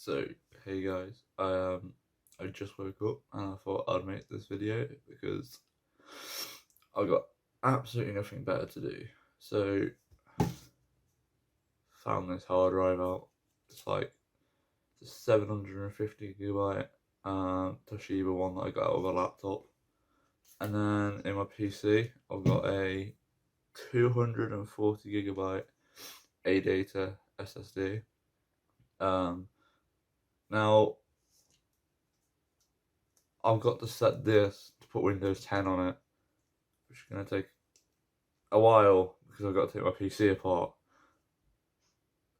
So, hey guys, I just woke up and I thought I'd make this video because I've got absolutely nothing better to do. So, found this hard drive out. It's like a 750 gigabyte Toshiba one that I got out of a laptop. And then in my PC, I've got a 240 gigabyte ADATA SSD. Now I've got to set this to put Windows 10 on it, which is going to take a while because I've got to take my PC apart.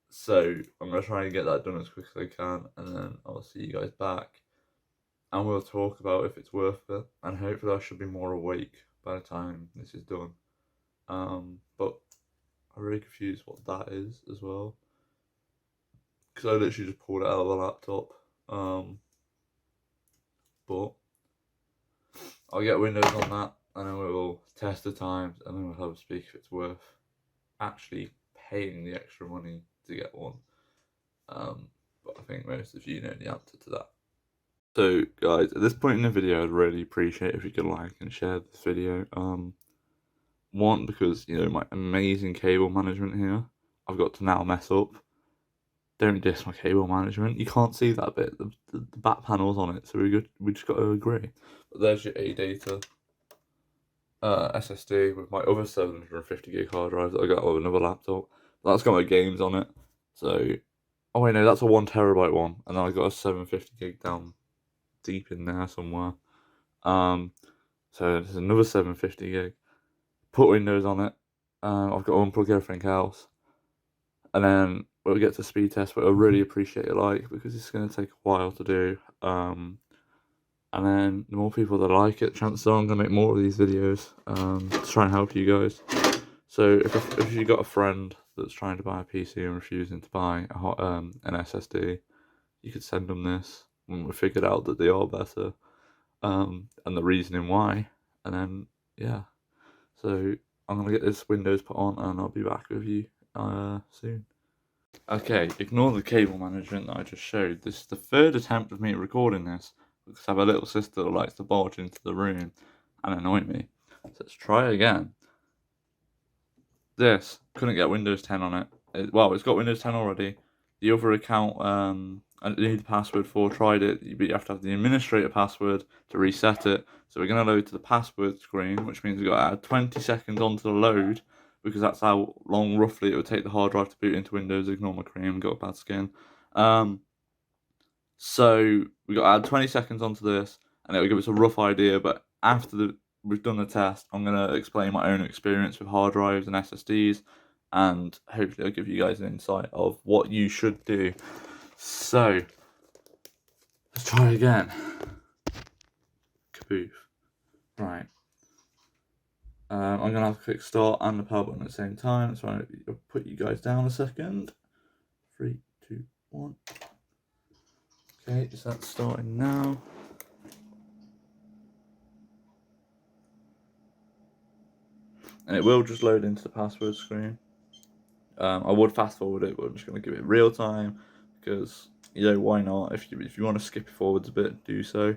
So I'm going to try and get that done as quick as I can, and then I'll see you guys back and we'll talk about if it's worth it, and hopefully I should be more awake by the time this is done. But I'm really confused what that is as well, because I literally just pulled it out of the laptop. But I'll get Windows on that, and then we'll test the times, and then we'll have a speak if it's worth actually paying the extra money to get one. But I think most of you know the answer to that. So guys, at this point in the video, I'd really appreciate if you could like and share this video. One, because my amazing cable management here, I've got to now mess up. Don't diss my cable management. You can't see that bit. The back panel's on it, so we just got to agree. But there's your ADATA SSD with my other 750 gig hard drive that I got with another laptop. That's got my games on it. So, oh wait, no, that's a 1 terabyte one, and then I got a 750 gig down deep in there somewhere. So there's another 750 gig. Put Windows on it. I've got to unplug everything else, and then we'll get to speed test. But I really appreciate your like, because it's going to take a while to do. And then the more people that like it, chances are I'm going to make more of these videos to try and help you guys. So if you got a friend that's trying to buy a PC and refusing to buy an SSD, you could send them this when we figured out that they are better, and the reasoning why. And then, yeah. So I'm going to get this Windows put on, and I'll be back with you soon. Okay, ignore the cable management that I just showed. This is the third attempt of me recording this, because I have a little sister that likes to barge into the room and annoy me. So let's try again. This couldn't get Windows 10 on it. Well, it's got Windows 10 already. The other account, I need the password for, tried it, but you have to have the administrator password to reset it. So we're going to load to the password screen, which means we've got to add 20 seconds onto the load, because that's how long roughly it would take the hard drive to boot into Windows. Ignore my cream, got a bad skin. So we got to add 20 seconds onto this, and it will give us a rough idea. But after we've done the test, I'm going to explain my own experience with hard drives and SSDs, and hopefully I'll give you guys an insight of what you should do. So let's try again. Kaboof. Right. I'm going to have a quick start and the power button at the same time. So I'll put you guys down a second. 3, 2, 1. Okay, so that's starting now. And it will just load into the password screen. I would fast forward it, but I'm just going to give it real time, because why not? If you want to skip it forwards a bit, do so.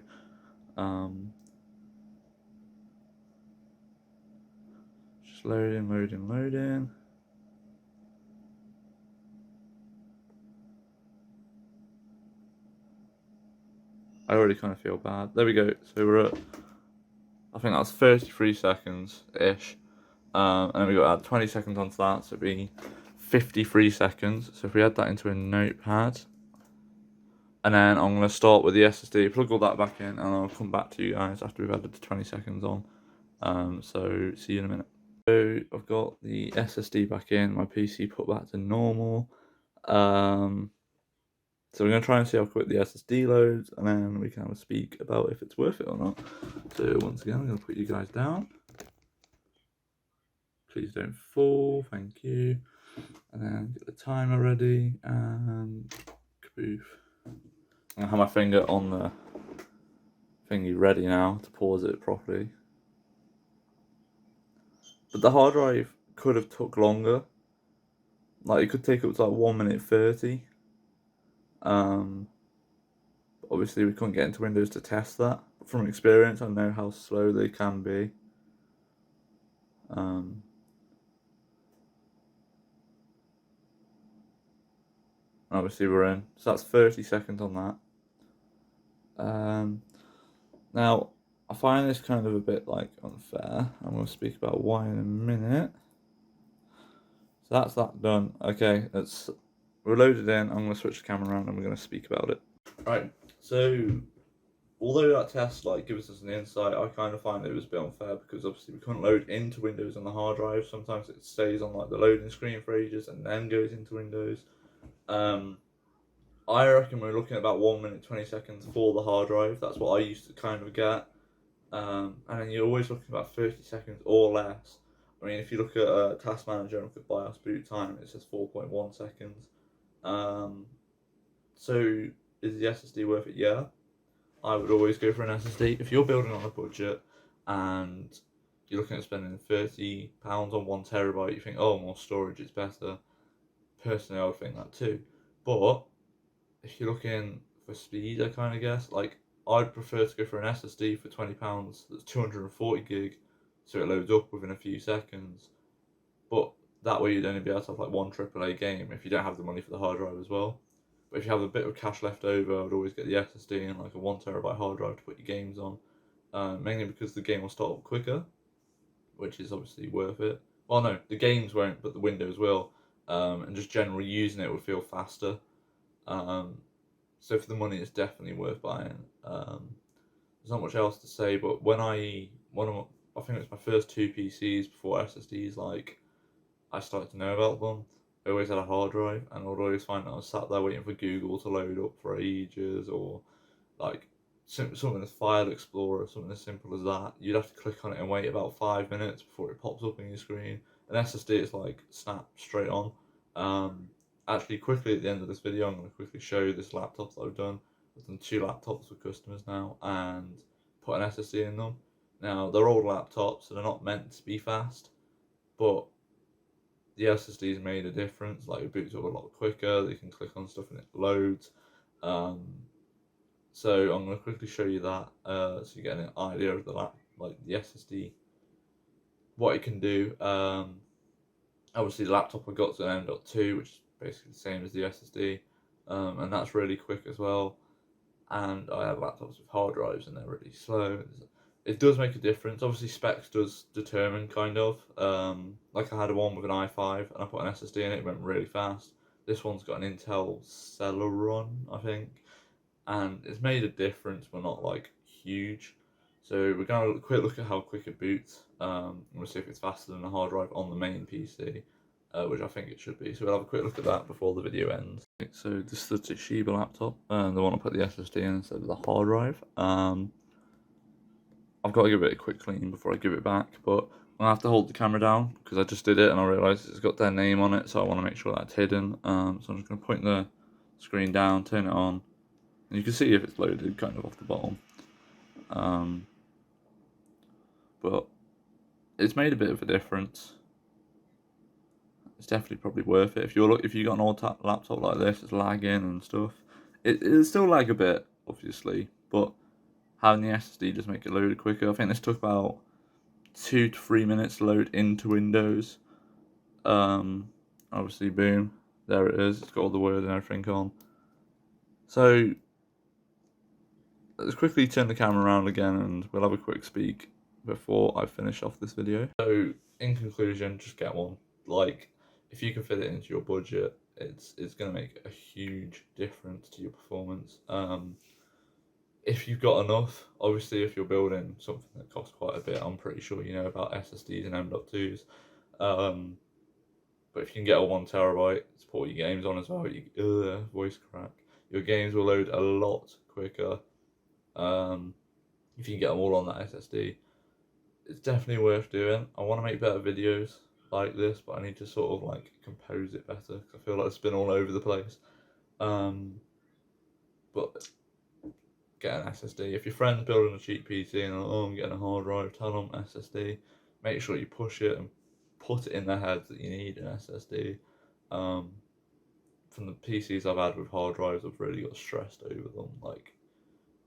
Just loading. I already kind of feel bad. There we go. So we're at, I think that's 33 seconds ish. And then we got to add 20 seconds onto that, so it'd be 53 seconds. So if we add that into a notepad, and then I'm going to start with the SSD, plug all that back in, and I'll come back to you guys after we've added the 20 seconds on. So see you in a minute. So I've got the SSD back in, my PC put back to normal. So we're going to try and see how quick the SSD loads, and then we can have a speak about if it's worth it or not. So once again, I'm going to put you guys down. Please don't fall, thank you. And then get the timer ready, and kaboof. I have my finger on the thingy ready now to pause it properly. But the hard drive could have took longer. Like, it could take up to like 1 minute 30. obviously we couldn't get into Windows to test that. But from experience, I know how slow they can be. Obviously we're in, so that's 30 seconds on that. Now, I find this kind of a bit like unfair. I'm going to speak about why in a minute. So that's that done. Okay, we're loaded in. I'm going to switch the camera around and we're going to speak about it. Right, so although that test gives us an insight, I kind of find it was a bit unfair because obviously we couldn't load into Windows on the hard drive. Sometimes it stays on the loading screen for ages and then goes into Windows. I reckon we're looking at about 1 minute 20 seconds for the hard drive. That's what I used to kind of get. And then you're always looking about 30 seconds or less. I mean, if you look at Task Manager and look at BIOS boot time, it says 4.1 seconds. So is the SSD worth it? Yeah. I would always go for an SSD. If you're building on a budget and you're looking at spending £30 on 1 terabyte, you think, oh, more storage is better. Personally, I would think that too. But if you're looking for speed, I kind of guess, I'd prefer to go for an SSD for £20 that's 240 gig, so it loads up within a few seconds. But that way you'd only be able to have one AAA game if you don't have the money for the hard drive as well. But if you have a bit of cash left over, I would always get the SSD and a 1 terabyte hard drive to put your games on. Mainly because the game will start up quicker, which is obviously worth it. Well, no, the games won't, but the Windows will. And just generally using it would feel faster. So for the money, it's definitely worth buying. There's not much else to say, but I think it was my first 2 PCs before SSDs, I started to know about them. I always had a hard drive, and I would always find that I was sat there waiting for Google to load up for ages, or something as File Explorer, something as simple as that. You'd have to click on it and wait about 5 minutes before it pops up on your screen. An SSD is snap straight on. Actually, quickly at the end of this video, I'm going to quickly show you this laptop that I've done. I've done 2 laptops with customers now and put an SSD in them. Now, they're old laptops, so they're not meant to be fast, but the SSD's made a difference. It boots up a lot quicker, you can click on stuff and it loads. So I'm going to quickly show you that, so you get an idea of the SSD, what it can do. Obviously the laptop I got is an M.2, which is basically the same as the SSD, and that's really quick as well. And I have laptops with hard drives and they're really slow. It does make a difference. Obviously specs does determine kind of. I had one with an i5 and I put an SSD in it, it went really fast. This one's got an Intel Celeron, I think, and it's made a difference, but not huge. So we're going to have a quick look at how quick it boots. We'll see if it's faster than a hard drive on the main PC, which I think it should be. So we'll have a quick look at that before the video ends. So this is the Toshiba laptop, and the one I put the SSD in instead of the hard drive. I've got to give it a quick clean before I give it back, but I'll have to hold the camera down because I just did it and I realised it's got their name on it, so I want to make sure that's hidden. So I'm just going to point the screen down, turn it on, and you can see if it's loaded kind of off the bottom. But it's made a bit of a difference. It's definitely probably worth it. If you got an old laptop like this, it's lagging and stuff. It'll still lag a bit, obviously, but having the SSD just make it load quicker. I think this took about 2 to 3 minutes to load into Windows. Obviously, boom, there it is. It's got all the word and everything on. So let's quickly turn the camera around again and we'll have a quick speak before I finish off this video. So in conclusion, just get one. If you can fit it into your budget, it's going to make a huge difference to your performance. If you've got enough, obviously if you're building something that costs quite a bit, I'm pretty sure you know about SSDs and M.2s. But if you can get a 1 terabyte, support your games on as well, voice crack. Your games will load a lot quicker. If you can get them all on that SSD, it's definitely worth doing. I want to make better videos like this, but I need to sort of compose it better because I feel like it's been all over the place. But get an SSD. If your friend's building a cheap PC and I'm getting a hard drive, tell them SSD. Make sure you push it and put it in their heads that you need an SSD. From the PCs I've had with hard drives, I've really got stressed over them.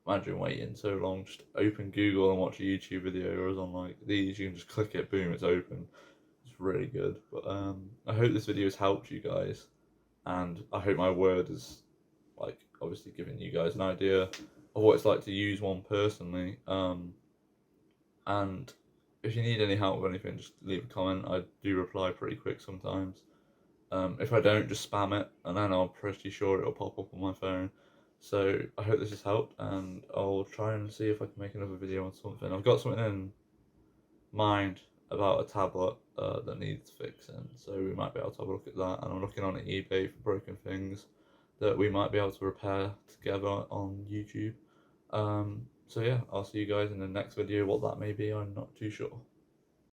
imagine waiting so long. Just open Google and watch a YouTube video, whereas on like these you can just click it, boom, it's open. It's really good. But I hope this video has helped you guys, and I hope my word is like obviously giving you guys an idea of what it's like to use one personally. And if you need any help with anything, just leave a comment. I do reply pretty quick sometimes. If I don't, just spam it, and then I'm pretty sure it'll pop up on my phone. So I hope this has helped, and I'll try and see if I can make another video on something. I've got something in mind about a tablet that needs fixing, so we might be able to have a look at that. And I'm looking on eBay for broken things that we might be able to repair together on YouTube. So yeah, I'll see you guys in the next video. What that may be, I'm not too sure.